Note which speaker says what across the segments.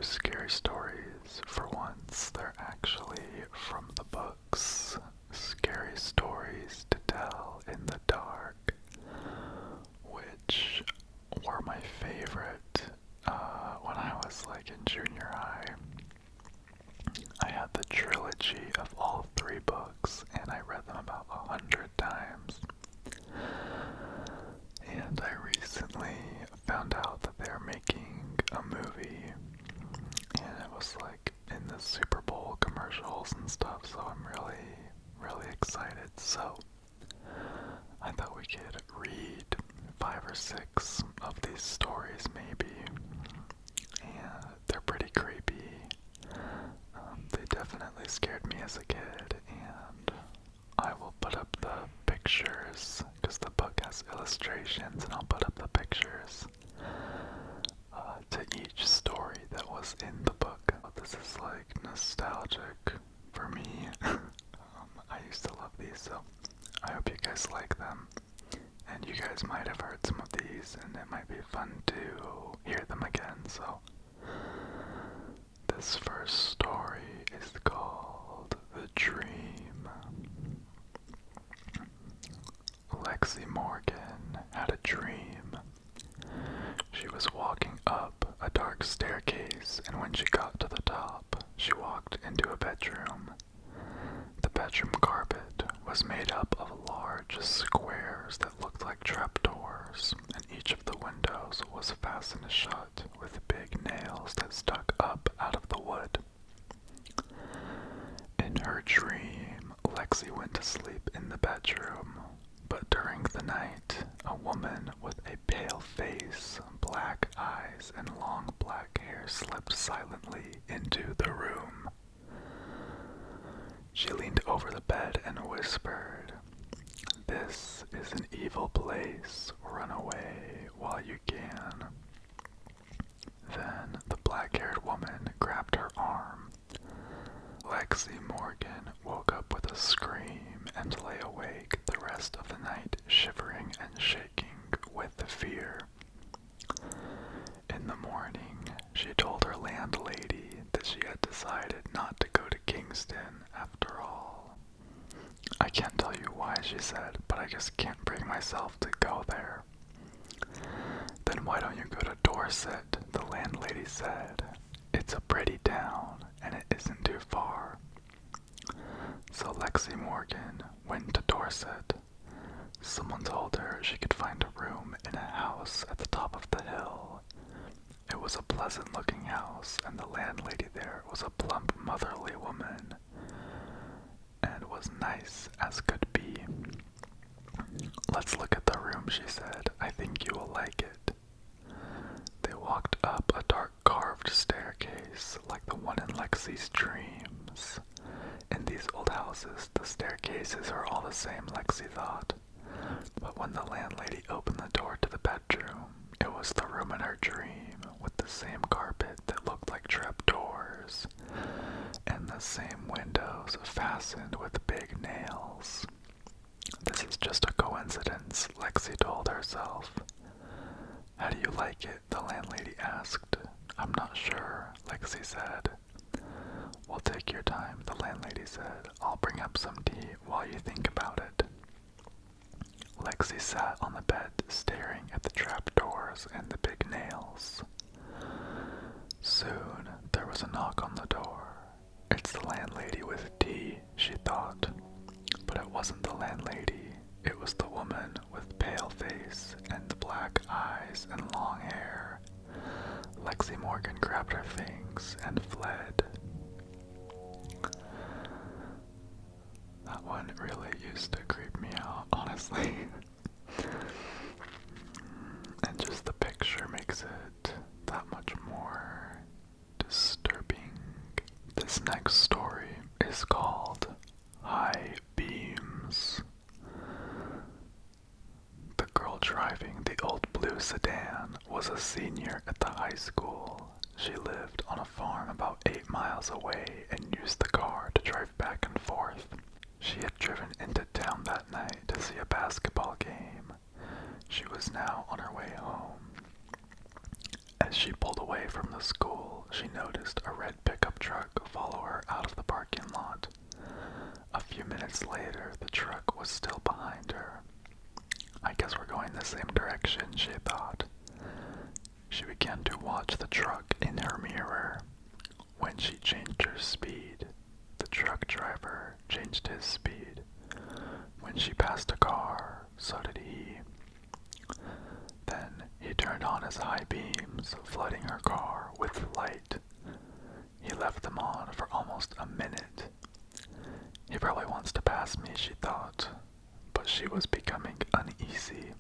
Speaker 1: scary stories for once. They're actually from the books. Scary stories to tell in the dark, which were my favorite when I was like in junior high. I had the trilogy of all three books, and I read them about 100 times. And I recently found out that they're making a movie, and it was like in the Super Bowl commercials and stuff, so I'm really excited. So I thought we could read 5 or 6 of these stories maybe, and they're pretty creepy. They definitely scared me as a kid, and I will put up the pictures, because the book has illustrations, and I'll put up the pictures to each story that was in the book. This is like nostalgic for me. I used to love these, so I hope you guys like them. And you guys might have heard some of these, and it might be fun to hear them again. So this first story is called The Dream. Lexi Morgan had a dream. She was walking up a dark staircase, and when she got to the top, she walked into a bedroom. The bedroom carpet was made up of large squares that looked like trapdoors, and each of the windows was fastened shut with big nails that stuck up out of the wood. In her dream, Lexi went to sleep in the bedroom, but during the night, a woman with a pale face, black eyes, and long black hair slipped silently into the room. She leaned over the bed and whispered, "This is an evil place. Run away while you can." Then the black-haired woman grabbed her arm. Lexi Morgan woke up with a scream and lay awake the rest of the night, shivering and shaking with fear. In the morning, she told her landlady that she had decided not to go to Kingston after all. "I can't tell you why," she said, "but I just can't bring myself to go there." "Then why don't you go to Dorset?" the landlady said. "It's a pretty town, and it isn't too far." So Lexi Morgan went to Dorset. Someone told her she could find a room in a house at the top of the hill. It was a pleasant-looking house, and the landlady there was a plump, motherly woman, and was nice as could be. "Let's look at the room," she said. "I think you will like it." They walked up a dark carved staircase like the one in Lexi's dreams. In these old houses, the staircases are all the same, Lexi thought. But when the landlady opened the door to the bedroom, it was the room in her dream, with the same carpet that looked like trapdoors, and the same windows fastened with big nails. "This is just a coincidence," Lexi told herself. "How do you like it?" the landlady asked. "I'm not sure," Lexi said. "Well, take your time," the landlady said. "I'll bring up some tea while you think about it." Lexi sat on the bed, staring at the trapdoors and the big nails. Soon, there was a knock on the door. "It's the landlady with tea," she thought. But it wasn't the landlady. It was the woman with pale face and black eyes and long hair. Lexi Morgan grabbed her things and fled. That one really used to creep me out, honestly. And just the picture makes it that much more disturbing. This next story is called High Beams. The girl driving the old blue sedan was a senior at the high school. She lived on a farm about 8 miles away and used the car to drive back and forth. She had driven into town that night to see a basketball game. She was now on her way home. As she pulled away from the school, she noticed a red pickup truck follow her out of the parking lot. A few minutes later, the truck was still behind her. I guess we're going the same direction, she thought. She began to watch the truck in her mirror. When she changed her speed, the truck driver changed his speed. When she passed a car, so did he. Then he turned on his high beams, flooding her car with light. He left them on for almost a minute. He probably wants to pass me, she thought, but she was becoming uneasy.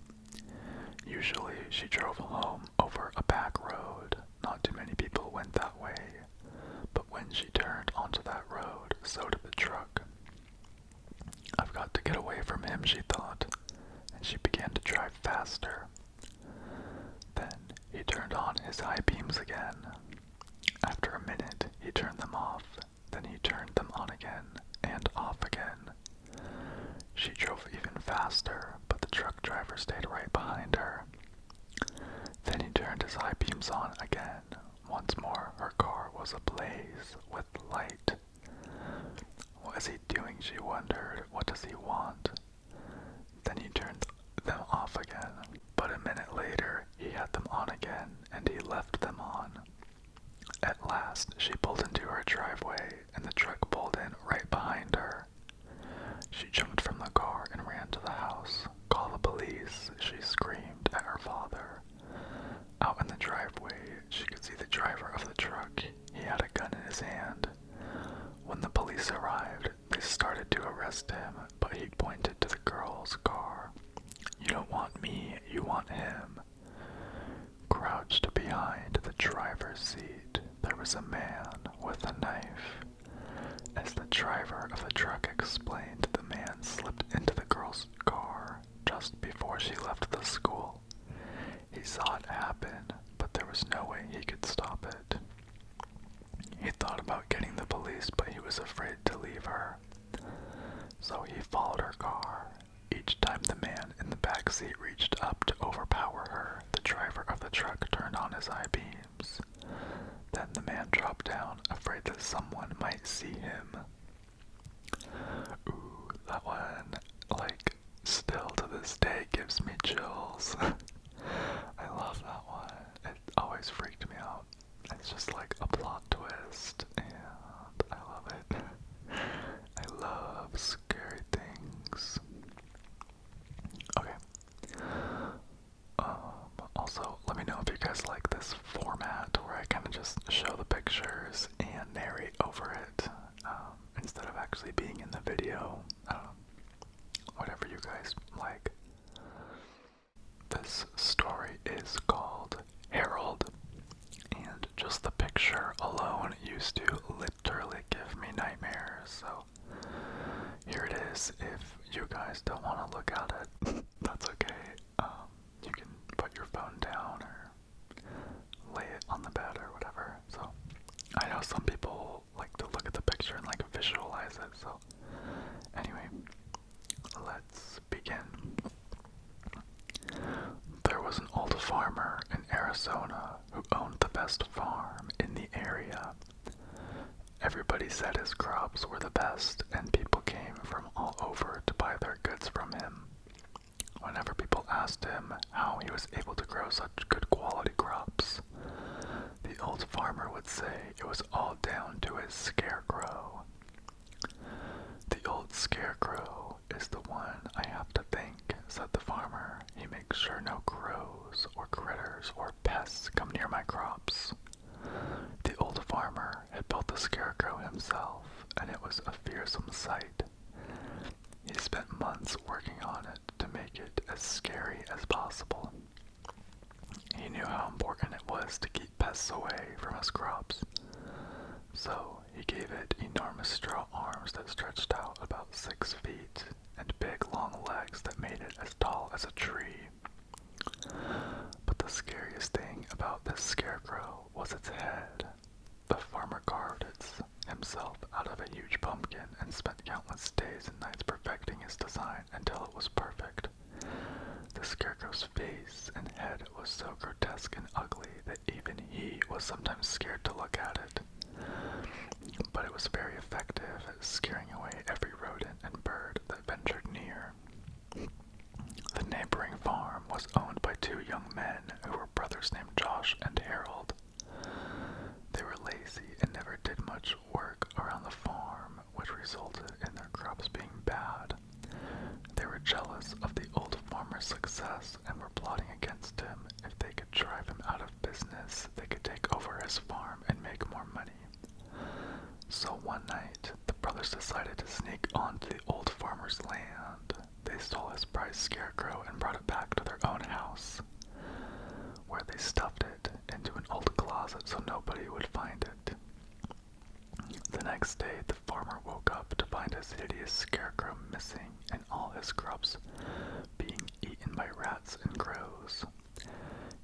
Speaker 1: Usually she drove home over a back road. Not too many people went that way, but when she turned onto that road, so did the truck. I've got to get away from him, she thought, and she began to drive faster. Then he turned on his high beams again. After a minute, he turned them off. Then he turned them on again and off again. She drove even faster, but the truck driver stayed right behind her. Then he turned his high beams on again. Once more, her car was ablaze with light. What is he doing, she wondered. What does he want? Then he turned them off again. But a minute later, he had them on again, and he left them on. At last, she pulled into her driveway, and the truck pulled in right behind her. She jumped from the car and ran to the house. "Call the police," she screamed at her father. Out in the driveway, she could see the driver of the truck. He had a gun in his hand. When the police arrived, they started to arrest him, but he pointed to the girl's car. "You don't want me, you want him." Crouched behind the driver's seat, there was a man with a knife. As the driver of the truck explained, the man slipped into the girl's car just before she left the school. He saw it happen, but there was no way he could stop it. He thought about getting the police, but he was afraid to leave her. So he followed her car. Each time the man in the back seat reached up to overpower her, the driver of the truck turned on his high beams. Then the man dropped down, afraid that someone might see him. Ooh, that one, still to this day gives me chills. I love that one. It always freaked me out. It's just like a plot twist, and I love it. I love scary things. Okay. Also, let me know if you guys like this format where I kind of just show the pictures and narrate over it instead of actually being in the video. Whatever you guys like. This story is called Herald, and just the picture alone used to literally give me nightmares, so here it is. If you guys don't want to look at it, that's okay. You can put your phone down or lay it on the bed or whatever. So I know some people like to look at the picture and like visualize it, so anyway, let's begin. There was an old farmer in Arizona who owned the best farm in the area. Everybody said his crops were the best, and people came from all over to buy their goods from him. Whenever people asked him how he was able to grow such good quality crops, the old farmer would say it was all down to his scarecrow. "The old scarecrow is the one I have to thank," said the farmer. "He makes sure no crows or critters or pests come near my crops." The old farmer had built the scarecrow himself, and it was a fearsome sight. He spent months working on it to make it as scary as possible. He knew how important it was to keep pests away from his crops, so he gave it enormous straw arms that stretched out about 6 feet and big long legs that made it as tall as a tree. But the scariest thing about this scarecrow was its head. The farmer carved it himself out of a huge pumpkin and spent countless days and nights perfecting his design until it was perfect. The scarecrow's face and head was so grotesque and ugly that even he was was sometimes scared to look at it, but it was very effective at scaring away every rodent and bird that ventured near. The neighboring farm was owned by two young men who were brothers named Josh and Herald. They were lazy and never did much work around the farm, which resulted in their crops being bad. They were jealous of the old farmer's success and were plotting against him. If they could drive him out of business, they could take over his farm and make more money. So one night, the brothers decided to sneak onto the old farmer's land. They stole his prized scarecrow and brought it back to their own house, where they stuffed it into an old closet so nobody would find it. The next day, the farmer woke up to find his hideous scarecrow missing and all his crops being eaten by rats and crows.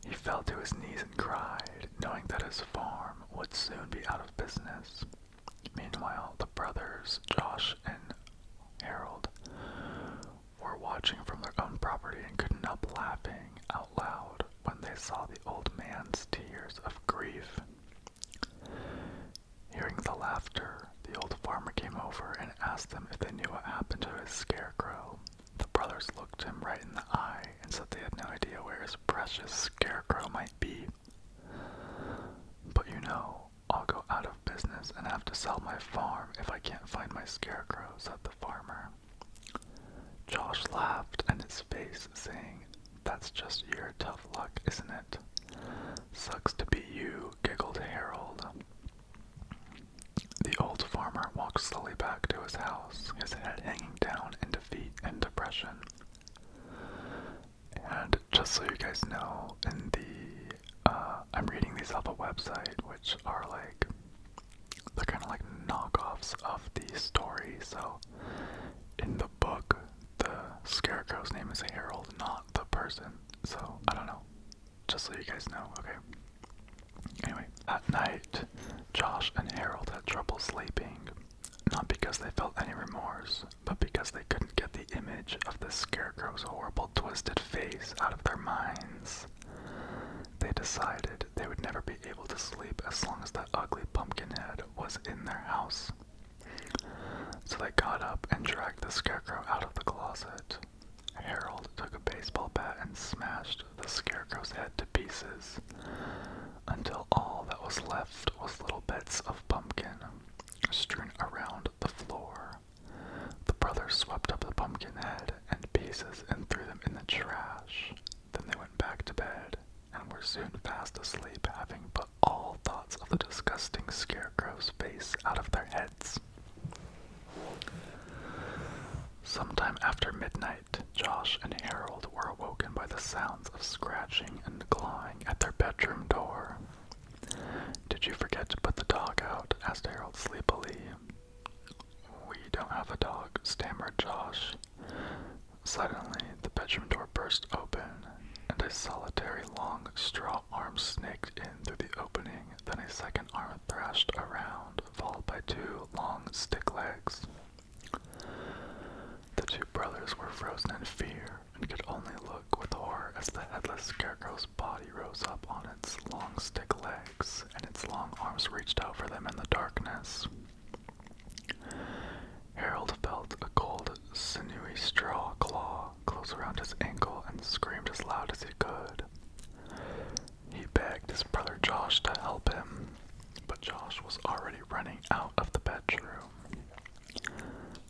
Speaker 1: He fell to his knees and cried, knowing that his farm would soon be out of business. Meanwhile, the brothers, Josh and Herald, were watching from their own property and couldn't help laughing out loud when they saw the old man's tears of grief. Hearing the laughter, the old farmer came over and asked them if they knew what happened to his scarecrow. The brothers looked him right in the eye and said they had no idea where his precious scarecrow might be. "But you know, I'll go out of business and have to sell my farm if I can't find my scarecrow," said the farmer. Josh laughed in his face, saying, "That's just your tough luck, isn't it?" "Sucks to be you," giggled Herald. The old farmer walked slowly back to his house, his head hanging down in defeat and depression. And just so you guys know, I'm reading these off a website, which are like, they're kind of like knockoffs of the story. So in the book, the scarecrow's name is Herald, not the person. So I don't know, just so you guys know, okay? Anyway, that night, Josh and Herald had trouble sleeping, not because they felt any remorse, but because they couldn't get the image of the scarecrow's horrible twisted face out of their minds. They decided they would never be able to sleep as long as that ugly pumpkin head was in their house. So they got up and dragged the scarecrow out of the closet. Herald took a baseball bat and smashed the scarecrow's head to pieces, until all that was left was little bits of pumpkin strewn around the floor. The brothers swept up the pumpkin head and pieces and threw them in the trash. Then they went back to bed and were soon fast asleep, having put all thoughts of the disgusting scarecrow's face out of their heads. Sometime after midnight, Josh and Herald were awoken by the sounds of scratching and clawing at their bedroom door. "Did you forget to put the dog out?" asked Herald sleepily. "We don't have a dog," stammered Josh. Suddenly, the bedroom door burst open, and a solitary long straw arm snaked in through the opening. Then a second arm thrashed around, followed by two long stick legs. The two brothers were frozen in fear and could only look with horror as the headless scarecrow's body rose up on its long stick legs, and its long arms reached out for them in the darkness. Herald felt a cold, sinewy straw claw close around his ankle and screamed as loud as he could. He begged his brother Josh to help him, but Josh was already running out of the bedroom.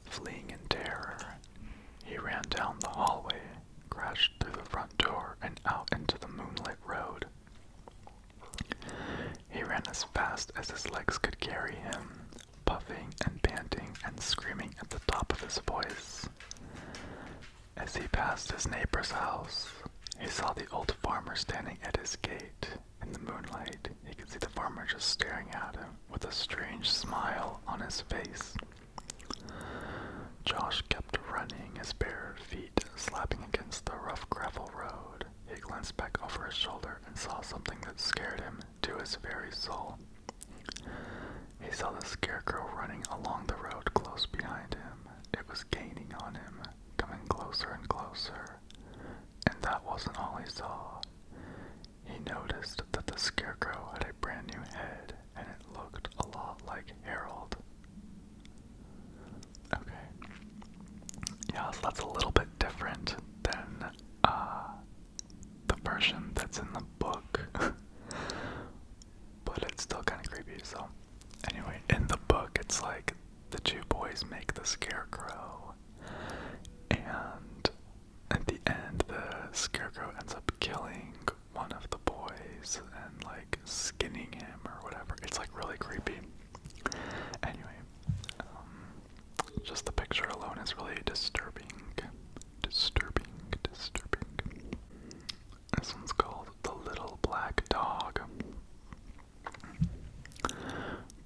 Speaker 1: Fleeing in terror, he ran down the hallway, crashed through the front door, and out into the moonlit road. He ran as fast as his legs could carry him, puffing and panting and screaming at the top of his voice. As he passed his neighbor's house, he saw the old farmer standing at his gate. In the moonlight, he could see the farmer just staring at him with a strange smile on his face. Josh kept running, his bare feet slapping against the rough gravel road. He glanced back over his shoulder and saw something that scared him to his very soul. He saw the scarecrow running along the road close behind him. It was gaining on him, coming closer and closer. And that wasn't all he saw. He noticed that the scarecrow had a brand new it's still kind of creepy. So anyway, in the book, it's like the two boys make the scarecrow, and at the end, the scarecrow ends up killing one of the boys and like skinning him or whatever. It's like really creepy. Anyway, just the picture alone is really disturbing. This one's called The Little Black Dog.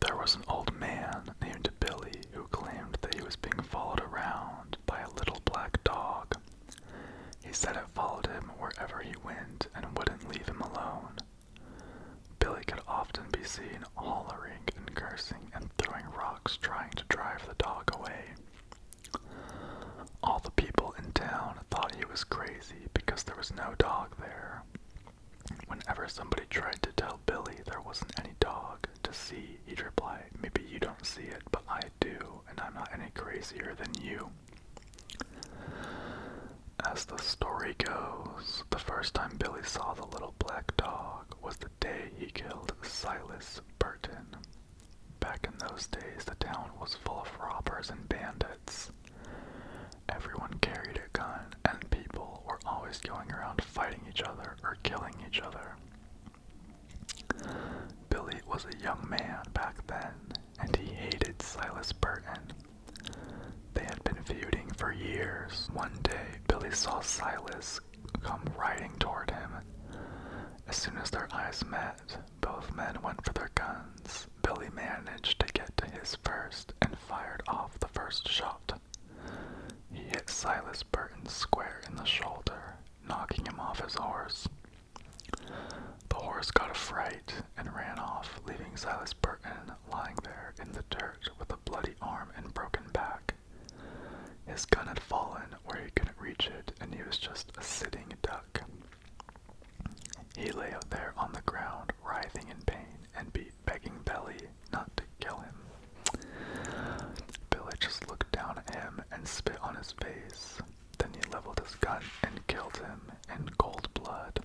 Speaker 1: There was an old man named Billy who claimed that he was being followed around by a little black dog. He said it followed him wherever he went and wouldn't leave him alone. Billy could often be seen hollering and cursing and throwing rocks trying to drive the dog away. All the people in town thought he was crazy because there was no dog there. Whenever somebody tried to tell Billy there wasn't any dog to see, he'd reply, "Maybe you don't see it, but I do, and I'm not any crazier than you." As the story goes, the first time Billy saw the little black dog was the day he killed Silas Burton. Back in those days, the town was full of robbers and bandits. Everyone carried a gun, and people were always going around fighting each other or killing each other. Billy was a young man back then, and he hated Silas Burton. They had been feuding for years. One day, Billy saw Silas come riding toward him. As soon as their eyes met, both men went for their guns. Billy managed to get to his first and fired off the first shot. He hit Silas Burton square in the shoulder, knocking him off his horse. The horse got a fright and ran off, leaving Silas Burton lying there in the dirt with a bloody arm and broken back. His gun had fallen where he couldn't reach it, and he was just a sitting duck. He lay out there on the ground, writhing in pain, and begging Billy not to kill him. Billy just looked down at him and spit on his face. Then he leveled his gun and killed him in cold blood.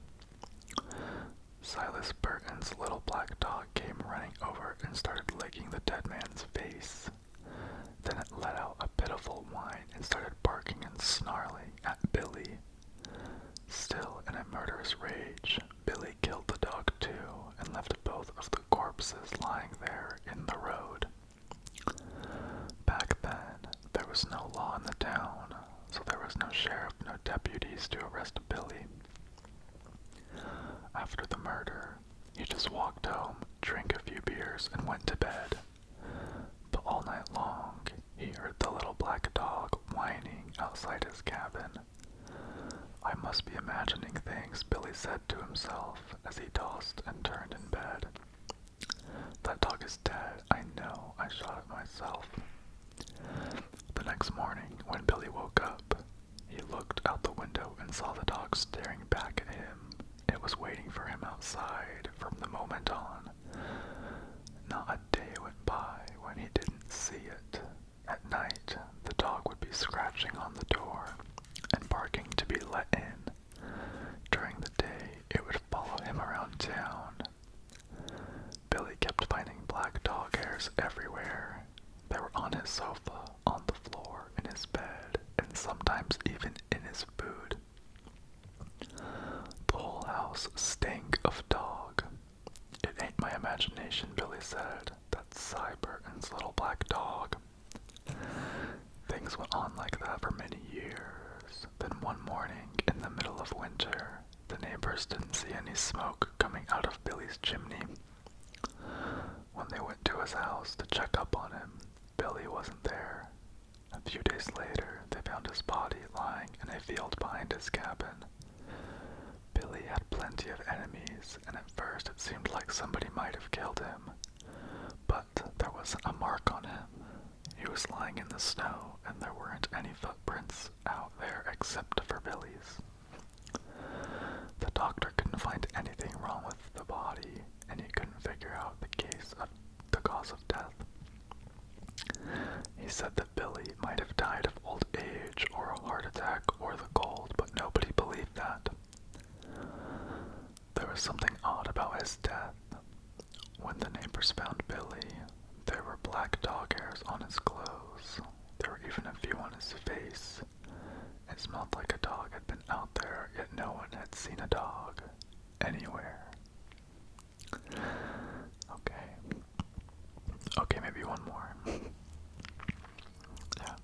Speaker 1: Silas Burton's little black dog came running over and started licking the dead man's face. Then it let out a pitiful whine and started barking and snarling at Billy. Still in a murderous rage, Billy killed the dog too and left both of the corpses lying there in the road. Back then, there was no law in the town, so there was no sheriff, no deputies to arrest Billy. After the murder, he just walked home, drank a few beers, and went to bed. But all night long, he heard the little black dog whining outside his cabin. "I must be imagining things," Billy said to himself as he tossed and turned in bed. "That dog is dead. I know. I shot it myself." The next morning, when Billy woke up, he looked out the window and saw the dog staring back at him. It was waiting for him outside from the moment on. Not a day went by when he didn't see it. At night, the dog would be scratching on the door and barking to be let in. During the day, it would follow him around town. Billy kept finding black dog hairs everywhere. They were on his sofa, on the floor, in his bed, and sometimes even in his food. The whole house stank of dog. "It ain't my imagination," Billy said. "That's Cy Burton's little black dog." Things went on like that for many years. Then one morning, in the middle of winter, the neighbors didn't see any smoke coming out of Billy's chimney. When they went to his house to check up on him, Billy wasn't there. A few days later, they found his body lying in a field behind his cabin. Billy had plenty of enemies, and at first it seemed like somebody might have killed him. But there wasn't a mark on him. He was lying in the snow, and there weren't any footprints out there except for Billy's. The doctor couldn't find anything wrong with the body, and he couldn't figure out the cause of death. He said that Billy might have died of old age or a heart attack or the cold, but nobody believed that. There was something odd about his death. When the first found Billy, there were black dog hairs on his clothes. There were even a few on his face. It smelled like a dog had been out there, yet no one had seen a dog anywhere. Okay, maybe one more. Yeah,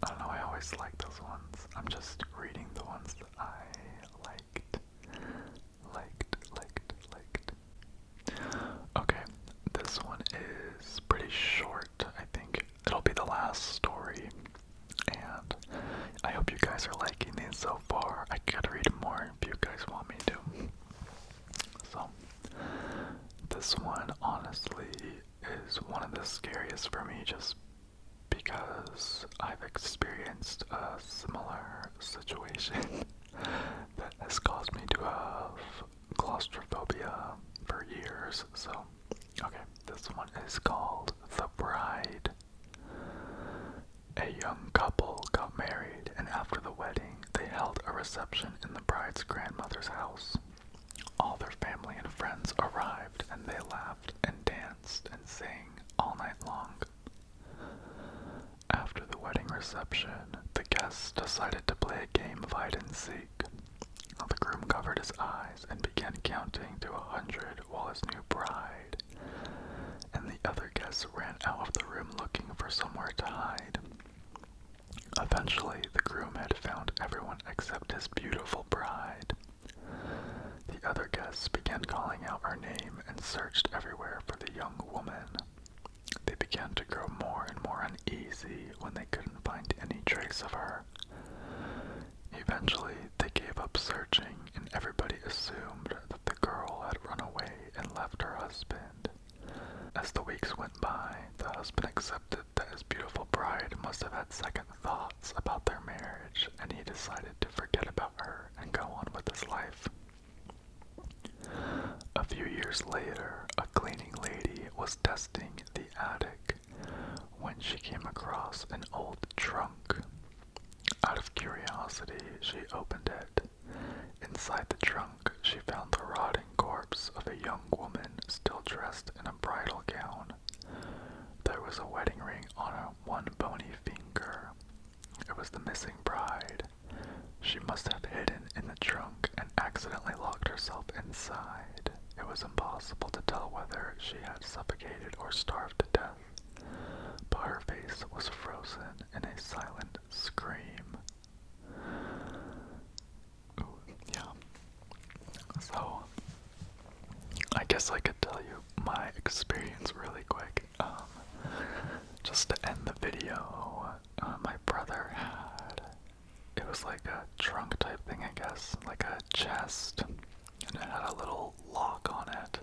Speaker 1: I don't know, I always like those ones. I'm just reading the ones that I liked. Okay, this one is pretty short. I think it'll be the last story. And I hope you guys are liking these so far. I could read more if you guys want me to. So, this one honestly is one of the scariest for me just because I've experienced a similar situation that has caused me to have claustrophobia for years. So, okay, this one is called The Bride. A young couple got married, and after the wedding, they held a reception in the bride's grandmother's house. All their family and friends arrived, and they laughed and danced and sang all night long. After the wedding reception, the guests decided to play a game of hide and seek. The groom covered his eyes and began counting to 100 while his new bride and the other guests ran out of the room looking for somewhere to hide. Eventually, the groom had found everyone except his beautiful bride. The other guests began calling out her name and searched everywhere for the young woman. They began to grow more and more uneasy when they couldn't find any trace of her. Eventually, they gave up searching, and everybody assumed that the girl had run away and left her husband. As the weeks went by, the husband accepted that his beautiful bride must have had second thoughts about their marriage, and he decided to forget about her and go on with his life. A few years later, a cleaning lady was dusting the attic when she came across an old trunk. Out of curiosity, she opened it. Inside the trunk, she found the rotting corpse of a young woman still dressed in a bridal gown. There was a wedding ring on one bony finger. It was the missing bride. She must have hidden in the trunk and accidentally locked herself inside. It was impossible to tell whether she had suffocated or starved to death, but her face was frozen in a silent scream. Ooh, yeah. So, I guess I could tell you my experience really quick. Just to end the video, my brother had, it was like a trunk type thing, I guess, like a chest, and it had a little lock on it,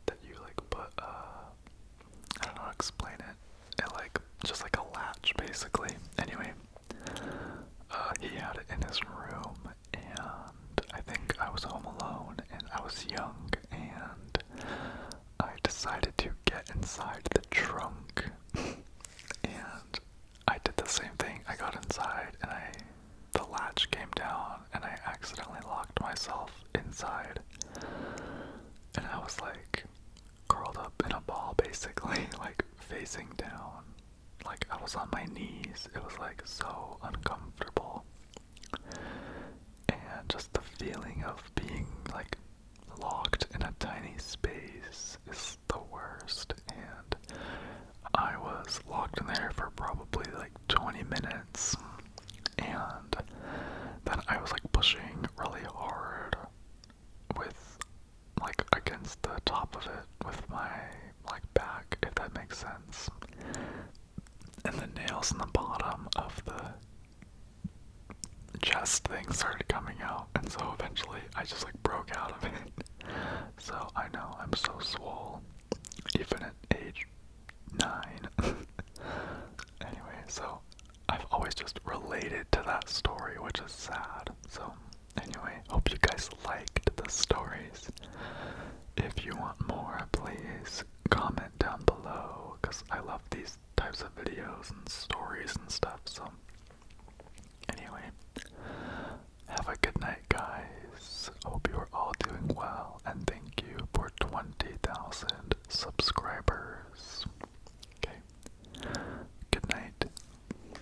Speaker 1: that you like put, I don't know how to explain it, it like, just like a latch basically. Anyway, he had it in his room, and I think I was home alone, and I was young, and I decided to get inside the trunk, and I did the same thing. I got inside, and the latch came down, and I accidentally locked myself inside, and I was like curled up in a ball basically, like facing down, like I was on my knees. It was like so uncomfortable, and just the feeling of being like locked in a tiny space is the worst. And I was locked in there for probably like 20 minutes, and then I was like pushing really hard with like against the top of it with my like back, if that makes sense, and the nails in the bottom of the chest thing started coming out, and so eventually I just like broke out of it. So I know I'm so swole, even at age 9. Anyway, so I've always just related to that story, which is sad. So anyway, hope you guys liked the stories. If you want more, please comment down below, because I love these types of videos and stories and stuff. So anyway, have a good night, guys.